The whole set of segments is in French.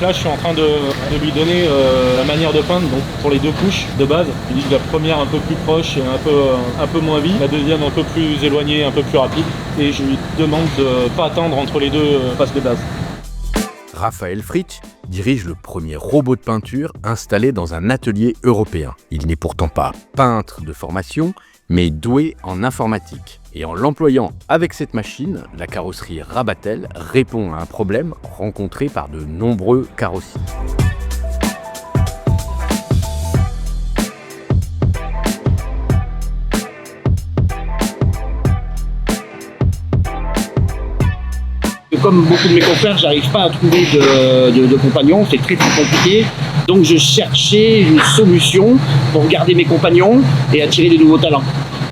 là, je suis en train de lui donner la manière de peindre, donc pour les 2 couches de base. Je dis que la première un peu plus proche et un peu moins vive, la deuxième un peu plus éloignée, un peu plus rapide. Et je lui demande de pas attendre entre les 2 faces de base. Raphaël Fritsch dirige le premier robot de peinture installé dans un atelier européen. Il n'est pourtant pas peintre de formation, mais doué en informatique. Et en l'employant avec cette machine, la carrosserie Rabatel répond à un problème rencontré par de nombreux carrossiers. Comme beaucoup de mes confrères, j'arrive pas à trouver de compagnons, c'est très compliqué. Donc je cherchais une solution pour garder mes compagnons et attirer de nouveaux talents.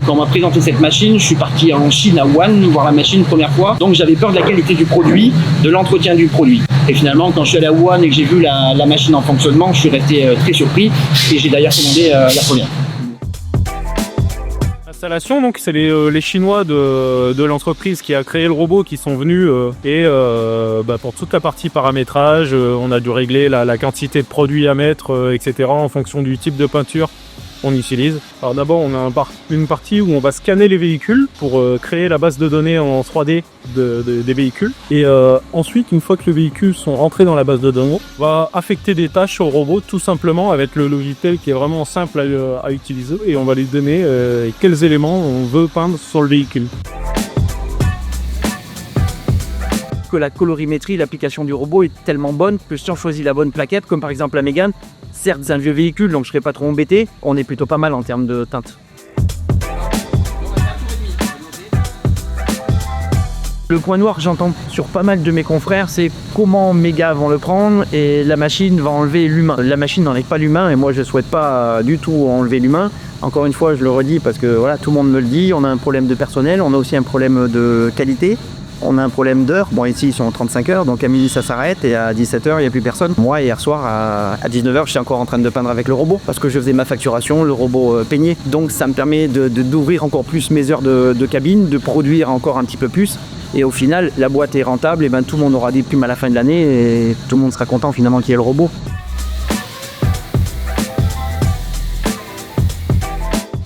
Quand on m'a présenté cette machine, je suis parti en Chine à Wuhan voir la machine première fois. Donc j'avais peur de la qualité du produit, de l'entretien du produit. Et finalement, quand je suis allé à Wuhan et que j'ai vu la machine en fonctionnement, je suis resté très surpris et j'ai d'ailleurs commandé la première. L'installation, donc c'est les Chinois de l'entreprise qui a créé le robot qui sont venus pour toute la partie paramétrage, on a dû régler la quantité de produits à mettre, etc. en fonction du type de peinture qu'on utilise. Alors d'abord on a une partie où on va scanner les véhicules pour créer la base de données en 3D des véhicules. Et ensuite, une fois que les véhicules sont rentrés dans la base de données, on va affecter des tâches au robot tout simplement avec le logiciel qui est vraiment simple à utiliser et on va lui donner quels éléments on veut peindre sur le véhicule. Que la colorimétrie, l'application du robot est tellement bonne que si on choisit la bonne plaquette, comme par exemple la Mégane, certes c'est un vieux véhicule donc je ne serais pas trop embêté, on est plutôt pas mal en termes de teinte. Le point noir que j'entends sur pas mal de mes confrères, c'est comment Méga vont le prendre et la machine va enlever l'humain. La machine n'enlève pas l'humain et moi je ne souhaite pas du tout enlever l'humain. Encore une fois, je le redis parce que voilà, tout le monde me le dit, on a un problème de personnel, on a aussi un problème de qualité. On a un problème d'heures. Bon, ici, ils sont en 35 heures, donc à midi, ça s'arrête et à 17 h il n'y a plus personne. Moi, hier soir, à 19 h, je suis encore en train de peindre avec le robot parce que je faisais ma facturation, le robot peignait. Donc, ça me permet d'ouvrir encore plus mes heures de cabine, de produire encore un petit peu plus. Et au final, la boîte est rentable et ben, tout le monde aura des plumes à la fin de l'année et tout le monde sera content finalement qu'il y ait le robot.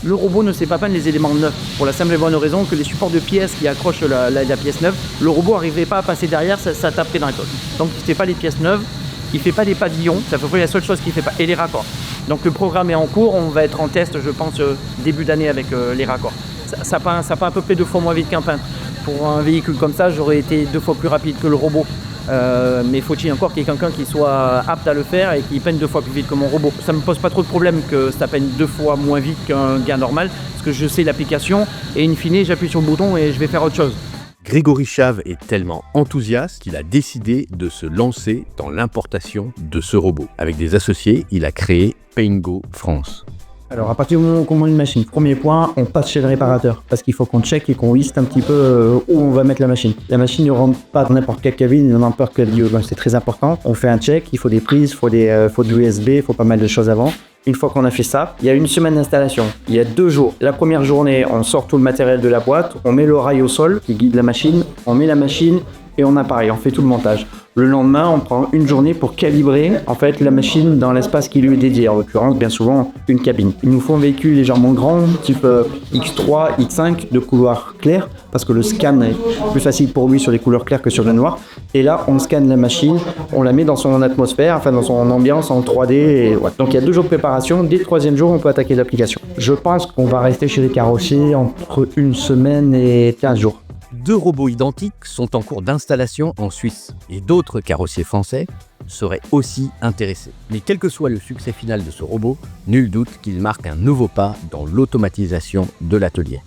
Le robot ne sait pas peindre les éléments neufs, pour la simple et bonne raison que les supports de pièces qui accrochent la pièce neuve, le robot n'arrivait pas à passer derrière, ça taperait dans la coque. Donc il ne fait pas les pièces neuves, il ne fait pas les pavillons, c'est à peu près la seule chose qu'il ne fait pas, et les raccords. Donc le programme est en cours, on va être en test, je pense, début d'année avec les raccords. Ça peint à peu près 2 fois moins vite qu'un peintre. Pour un véhicule comme ça, j'aurais été 2 fois plus rapide que le robot. Mais faut-il encore qu'il y ait quelqu'un qui soit apte à le faire et qui peigne 2 fois plus vite que mon robot. Ça me pose pas trop de problème que ça peigne 2 fois moins vite qu'un gars normal, parce que je sais l'application et in fine j'appuie sur le bouton et je vais faire autre chose. Grégory Chave est tellement enthousiaste qu'il a décidé de se lancer dans l'importation de ce robot. Avec des associés, il a créé Paintgo France. Alors à partir du moment où on commande une machine, premier point, on passe chez le réparateur parce qu'il faut qu'on check et qu'on liste un petit peu où on va mettre la machine. La machine ne rentre pas dans n'importe quelle cabine, dans n'importe quel lieu, c'est très important. On fait un check, il faut des prises, il faut de l'USB, il faut pas mal de choses avant. Une fois qu'on a fait ça, il y a 1 semaine d'installation, il y a 2 jours. La première journée, on sort tout le matériel de la boîte, on met le rail au sol qui guide la machine, on met la machine et on appareille, on fait tout le montage. Le lendemain, on prend une journée pour calibrer en fait la machine dans l'espace qui lui est dédié, en l'occurrence bien souvent une cabine. Il nous faut un véhicule légèrement grand, type X3, X5 de couleur claire, parce que le scan est plus facile pour lui sur les couleurs claires que sur le noir. Et là, on scanne la machine, on la met dans son atmosphère, enfin dans son ambiance en 3D. Et ouais. Donc il y a 2 jours de préparation, dès le 3e jour, on peut attaquer l'application. Je pense qu'on va rester chez les carrossiers entre 1 semaine et 15 jours. 2 robots identiques sont en cours d'installation en Suisse et d'autres carrossiers français seraient aussi intéressés. Mais quel que soit le succès final de ce robot, nul doute qu'il marque un nouveau pas dans l'automatisation de l'atelier.